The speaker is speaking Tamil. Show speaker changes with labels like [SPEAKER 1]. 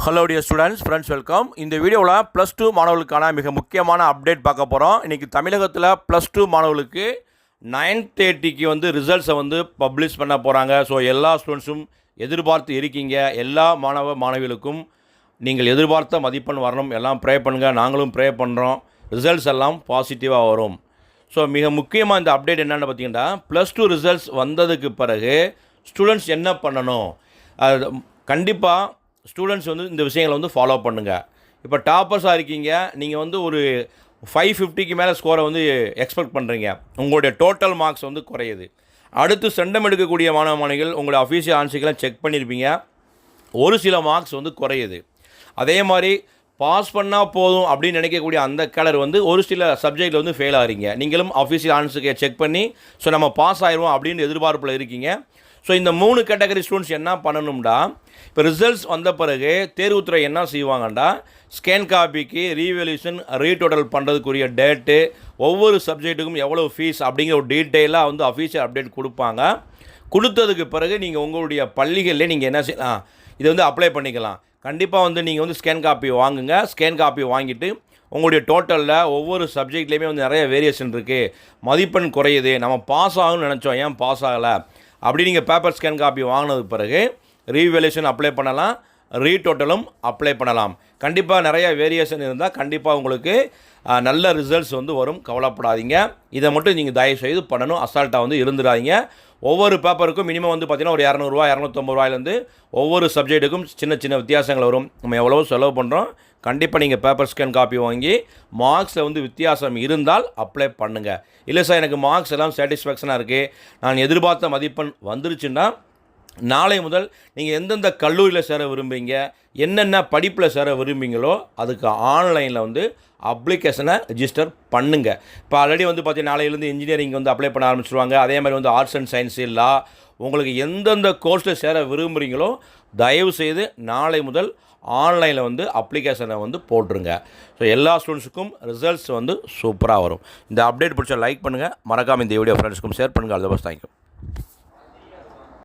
[SPEAKER 1] Hello dear students, friends, welcome. இந்த வீடியோவில் +2 மாணவர்களுக்கான மிக முக்கியமான அப்டேட் பார்க்க போகிறோம். இன்றைக்கி தமிழகத்தில் +2 மாணவர்களுக்கு 9:30க்கு ரிசல்ட்ஸை பப்ளிஷ் பண்ண போகிறாங்க. ஸோ எல்லா ஸ்டூடெண்ட்ஸும் எதிர்பார்த்து இருக்கீங்க. எல்லா மாணவ மாணவிகளுக்கும் நீங்கள் எதிர்பார்த்த மதிப்பெண் வரணும். எல்லாம் ப்ரே பண்ணுங்கள், நாங்களும் ப்ரே பண்ணுறோம். ரிசல்ட்ஸ் எல்லாம் பாசிட்டிவாக வரும். ஸோ மிக முக்கியமாக இந்த அப்டேட் என்னென்னு பார்த்தீங்கன்னா, +2 ரிசல்ட்ஸ் வந்ததுக்கு பிறகு ஸ்டூடெண்ட்ஸ் என்ன பண்ணணும்? கண்டிப்பாக ஸ்டூடெண்ட்ஸ் இந்த விஷயங்களை ஃபாலோ பண்ணுங்கள். இப்போ டாப்பர்ஸாக இருக்கீங்க, நீங்கள் ஒரு 550க்கு மேலே ஸ்கோரை எக்ஸ்பெக்ட் பண்ணுறீங்க. உங்களுடைய டோட்டல் மார்க்ஸ் குறையுது. அடுத்து சென்டம் எடுக்கக்கூடிய மாணவ மாணவிகள் உங்களுடைய அஃபீஷியல் ஆன்சர்லாம் செக் பண்ணியிருப்பீங்க. ஒரு சில மார்க்ஸ் குறையுது. அதே மாதிரி பாஸ் பண்ணால் போதும் அப்படின்னு நினைக்கக்கூடிய அந்த கலர் ஒரு சில சப்ஜெக்டில் ஃபெயில் ஆகிறீங்க. நீங்களும் அஃபீஷியல் ஆன்சருக்கு செக் பண்ணி ஸோ நம்ம பாஸ் ஆயிடுவோம் அப்படின்னு எதிர்பார்ப்பில் இருக்கீங்க. ஸோ இந்த 3 கேட்டகரி ஸ்டூடெண்ட்ஸ் என்ன பண்ணணும்டா, இப்போ ரிசல்ட்ஸ் வந்த பிறகு தேர்வுத்துறை என்ன செய்வாங்கண்டா, ஸ்கேன் காப்பிக்கு ரீவேல்யூஷன் ரீடோட்டல் பண்ணுறதுக்குரிய டேட்டு, ஒவ்வொரு சப்ஜெக்ட்டுக்கும் எவ்வளோ ஃபீஸ் அப்படிங்கிற ஒரு டீட்டெயிலாக அஃபீஷியல் அப்டேட் கொடுப்பாங்க. கொடுத்ததுக்கு பிறகு நீங்கள் உங்களுடைய பள்ளிகளில் நீங்கள் என்ன செய்யலாம், இதை அப்ளை பண்ணிக்கலாம். கண்டிப்பாக நீங்கள் ஸ்கேன் காப்பி வாங்குங்க. ஸ்கேன் காப்பி வாங்கிட்டு உங்களுடைய டோட்டலில் ஒவ்வொரு சப்ஜெக்ட்லேயுமே நிறைய வேரியேஷன் இருக்குது, மதிப்பெண் குறையுது, நம்ம பாஸ் ஆகணும்னு நினச்சோம், ஏன் பாஸ் ஆகலை அப்படி நீங்கள் பேப்பர் ஸ்கேன் காப்பி வாங்கினதுக்கு பிறகு ரீவேல்யூஷன் அப்ளை பண்ணலாம், ரீடோட்டலும் அப்ளை பண்ணலாம். கண்டிப்பாக நிறைய வேரியேஷன் இருந்தால் கண்டிப்பாக உங்களுக்கு நல்ல ரிசல்ட்ஸ் வரும். கவலைப்படாதீங்க. இதை மட்டும் நீங்கள் தயவு செய்து பண்ணணும். அசால்ட்டாக இருந்துடாதீங்க. ஒவ்வொரு பேப்பருக்கும் மினிமம் பார்த்தீங்கன்னா ஒரு 200 250 ரூபாயிலேருந்து ஒவ்வொரு சப்ஜெக்ட்டுக்கும் சின்ன சின்ன வித்தியாசங்கள் வரும். நம்ம எவ்வளோ செலவு பண்ணுறோம். கண்டிப்பாக நீங்கள் பேப்பர் ஸ்கேன் காப்பி வாங்கி மார்க்ஸில் வித்தியாசம் இருந்தால் அப்ளை பண்ணுங்கள். இல்லை சார், எனக்கு மார்க்ஸ் எல்லாம் சாட்டிஸ்ஃபேக்ஷனாக இருக்குது, நான் எதிர்பார்த்த மதிப்பெண் வந்துருச்சுன்னா நாளை முதல் நீங்கள் எந்தெந்த கல்லூரியில் சேர விரும்புகிறீங்க, என்னென்ன படிப்பில் சேர விரும்புகிறீங்களோ அதுக்கு ஆன்லைனில் அப்ளிகேஷனை ரிஜிஸ்டர் பண்ணுங்கள். இப்போ ஆல்ரெடி பார்த்தீங்கன்னா நாளையிலேருந்து இன்ஜினியரிங் அப்ளை பண்ண ஆரம்பிச்சிருவாங்க. அதே மாதிரி ஆர்ட்ஸ் அண்ட் சயின்ஸ் லா, உங்களுக்கு எந்தெந்த கோர்ஸில் சேர விரும்புகிறீங்களோ தயவு செய்து நாளை முதல் ஆன்லைனில் அப்ளிகேஷனை போட்டுருங்க. ஸோ எல்லா ஸ்டூடெண்ட்ஸுக்கும் ரிசல்ட்ஸ் சூப்பராக வரும். இந்த அப்டேட் பிடிச்ச லைக் பண்ணுங்கள், மறக்காமல் இந்த வீடியோ ஃப்ரெண்ட்ஸுக்கும் ஷேர் பண்ணுங்கள். All the best. தேங்க்யூ.